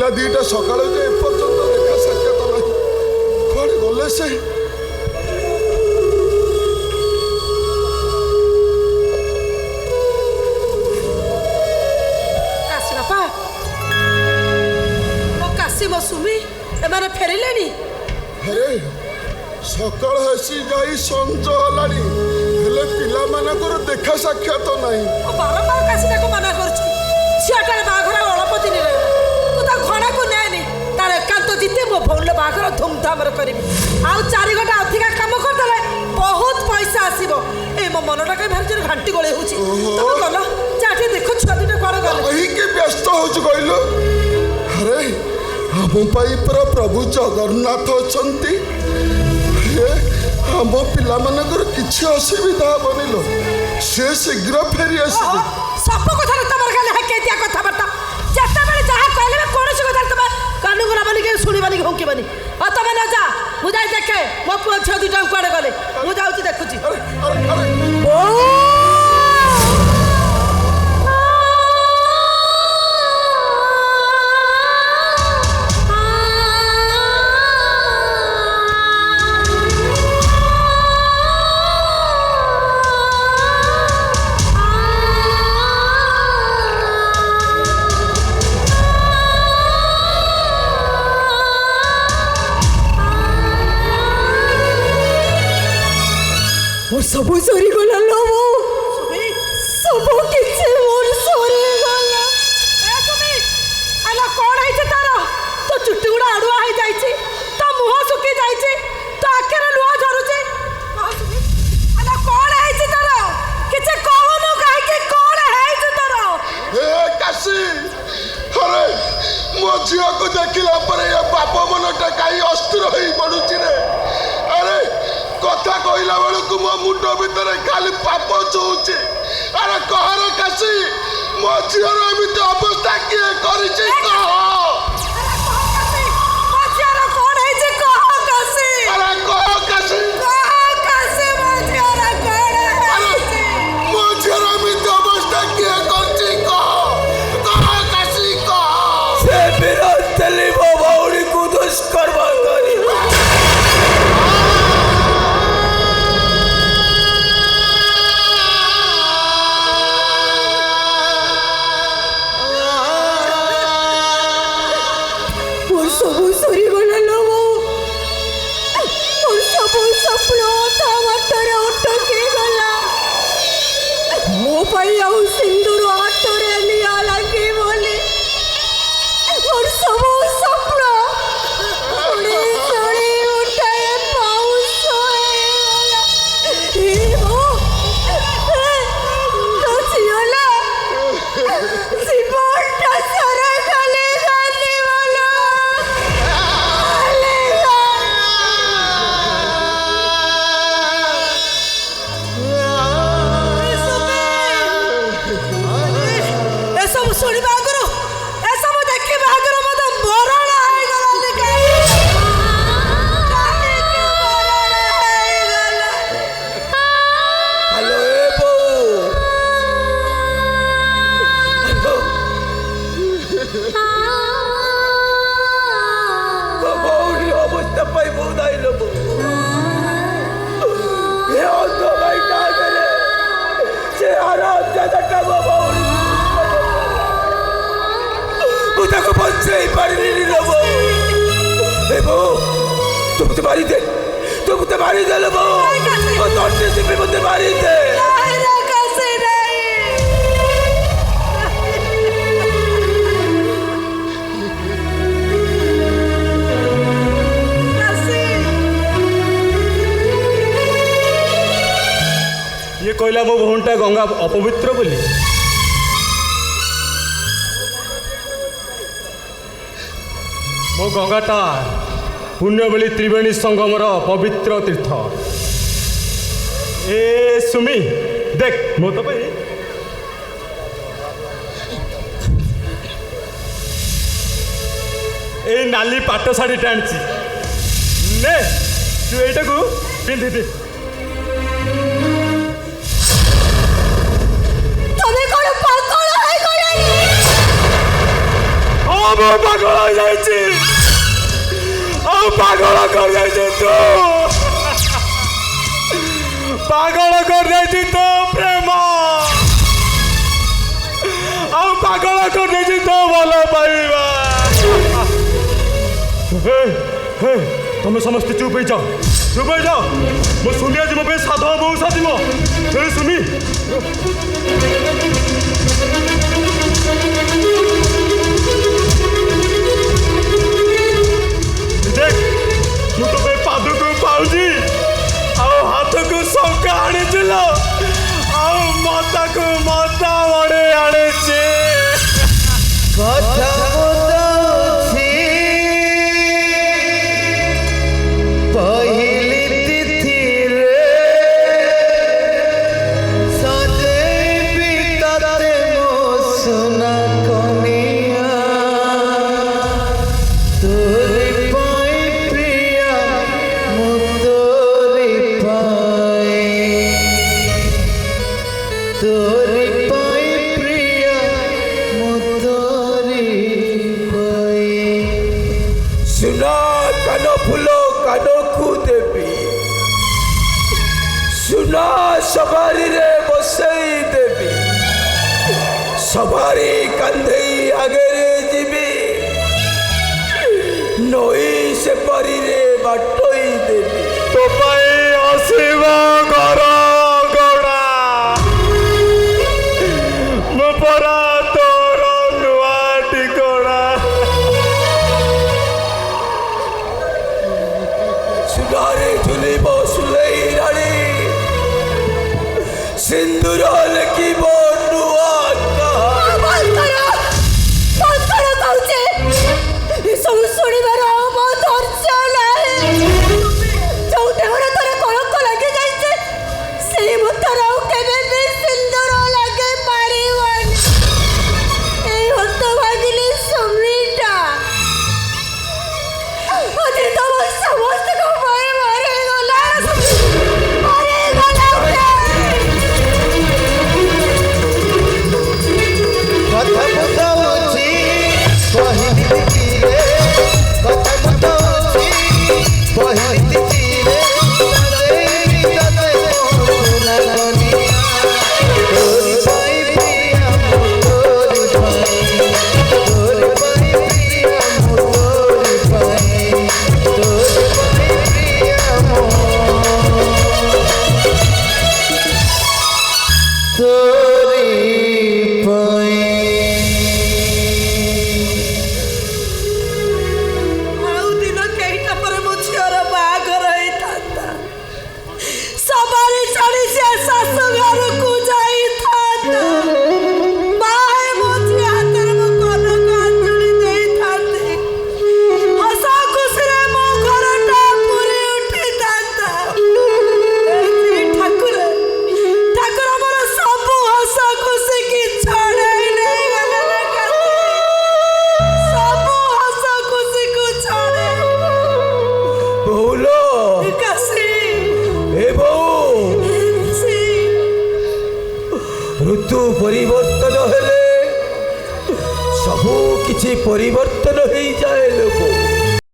पिला दीटा सकाल एपर्यंत देखा साक्षात नहीं कड़े गले से काशी मो सुमी एमाने फेरिलेनी अरे सकाल हसी जाई संज हलानी हेले पिला मानकर देखा साक्षात नहीं बारंबार काशी ताको मना करछि छियाटार बाघर अल्प दिन रे तू ता घणा को नेनी तार एकांत जिते मो भौल बाघर धूमधाम रे करबी आ 4 घंटा अधिका काम कर देले बहुत पैसा आसीबो ए मो मनटा के भारी जन घंटी गळे होछि तब गलो चाठी देखो छुआ दिने कोन गले वही के व्यस्त होछ कहलो अरे हम पाई पर प्रभु जगन्नाथ अछंती हम पिला मानकर किछि असुविधा बनिलो से शीघ्र फेरी आसी सब कथा तमर खाली हके दिया कथा बता जत्ता बेले जहा कहले कोन सी कथा तम कानू गुना बनी के सुनी बनी होंकी बनी आ तमे न जा मु जाई देखे मो पुआ छ दुटा कोड़े गले मु जाउची देखुची अरे सबू सरी गला लो सबू किछे मोर सरी गला ए सुमी आला कोन है छै तारा तो चुट्टी गुडा अडुआ है जाई छै तो मुह सुकी जाई छै तो आखेर लुआ झरु छै आला कोन है छै तारा किछे कहनु काहे के कोन है छै तारा ए काशी अरे मो झियो को देखिला पर ये बाप मनटा काई अस्थिर होई पडुची रे अरे कथा कहला बेलू मो मुंड भितर खाली पाप चौचे अरे कहरे काशी मो झीर एमती अवस्था किए करिछि सिंदूर हाथरे लिया लगे बोले और सब सपना उड़ी चढ़ी उठे पाउस होए तो चियोला सिपोटा सरे खाली गाली वाला सुनी बागुरु ए सब देखि बागुरु मत मरण आइ गला देखे काहे के मरण आइ गला हेलो ए बो बाबूरी अवस्था पाई बहुत आइलो बो ये अंधो भाई का करे से आराम ज्यादा बाबूरी को बच्चे ही पढ़ नहीं लो वो तुम तो मारी दे लो वो दौड़ते से भी मुझे मारी दे ये कहला मो भौनटा गंगा अपवित्र बोली मो गंगाटा पुण्यबली त्रिवेणी संगमर पवित्र तीर्थ ए सुमी देख मो तो भाई ए नाली पाट शाढ़ी टाणी ने तू एटा को पिंधि दे ମୁଁ ପାଗଳ ହେଇଯାଇଛି ଆଉ ପାଗଳ କରିଯାଇଛି ତୁ ପାଗଳ କରିଯାଇଛି ତୋ ପ୍ରେମ ଆଉ ପାଗଳ କରିଯାଇଛି ତୋ ଭଲ ପାଇବା ତମେ ସମସ୍ତେ ଚୁପ୍ ହେଇଯାଅ ମୋ ସୁନି ଆଜି ମୋ ପାଇଁ ସାଧବ ବୋଉ ସାଜିବ ସୁନି देख ମୁଁ ତୋ ପାଇଁ ପାଦକୁ ପାଉଛି ଆଉ ହାତକୁ ଶଙ୍ଖା ଆଣିଥିଲ ଆଉ ମତାକୁ ମତା ମଣି ଆଣିଛି କଥା ବୁଝାଉଛି ପହିଲି ତିଥିରେ ସଜେଇବି ତତେ ମୋ ସୁନା କନିଆ ତୋରି ପାଇଁ ପ୍ରିୟା ମୁଁ ତୋରି ପାଇଁ ତୋରି ପାଇଁ ପ୍ରିୟା ମୁଁ ତୋରି ପାଇଁ ସୁନା କାନ ଫୁଲ କାନକୁ ଦେବି ସୁନା ସବାରିରେ ବସେଇ ଦେବି ସବାରି କାନ୍ଧେଇ ଆଗରେ ଯିବି ନଈ ସେ ପାରିରେ ବାଟୋଇ ଦେବି ତୋ ପାଇଁ ଆସିବ ଘର ଗଡ଼ା ମୋ ପରା ତୋର ନୂଆ ଟିକଣା ସୁନାରେ ଝୁଲିବ ସୁଲେଇ ରାଣୀ ସିନ୍ଦୁର ଲେଖିବ ନୂଆ ସବୁ ଶୁଣିବାର ଆଉ ମୋ ଧୈର୍ଯ୍ୟ ନାହିଁ ଯୋଉ ଦେହରେ ତୋର କଳଙ୍କ ଲାଗି ଯାଇଛି ସେଇ ମୁଠର ଆଉ କେବେ ବି ସିନ୍ଦୁର ଲାଗି ପାରିବନି ଏଇ ହତ ଭାଗିଲି ସୁମିଟା ଆଜି ତମ ସମସ୍ତଙ୍କ ପାଇଁ ମରିଗଲା କଥା ବୁଝାଉଛି ପହିଲି ତିଥିରେ କଥା ବୁଝାଉଛି ପହିଲି ତିଥିରେ ସଜେଇବି ତତେ ମୋ ସୁନା କନିଆ ତୋରି ପାଇଁ ପ୍ରିୟା ମୁଁ ତୋରି ପାଇଁ ତୋରି ପାଇଁ ପ୍ରିୟା ମୁଁ ତୋରି ପାଇଁ ତୋରି ପାଇଁ ପ୍ରିୟା ମୁଁ ତୋରି ପାଇଁ ଆଉ ଦିନ କେଇଟା ପରେ ମୋ ଝିଅର ବାହାଘର ହେଇଥାନ୍ତା ସବାରି ଚଢ଼ି ସେ ଶାଶୁ ଘରକୁ ଯାଇଥାନ୍ତା ମାଏ ମୋ ଝିଅ ହାତରେ ମୋ କନକ ଆଞ୍ଚଳି ଦେଇଥାନ୍ତି ହସ ଖୁସିରେ ମୋ ଘରଟା ପୁରି ଉଠିଥାନ୍ତା ଠାକୁର ମୋର ସବୁ ହସ ଖୁସିକି ଛଡ଼େଇ ନେଇଗଲେ ରେ କାଲି ସବୁ ହସ ଖୁସିକୁ ଛଡ଼େଇ ବୋଉଲୋ କାଶୀ ଏ ବୋଉ କାଶୀ ଋତୁ ପରିବର୍ତ୍ତନ ହେଲେ ସବୁ କିଛି ପରିବର୍ତ୍ତନ ହେଇଯାଏ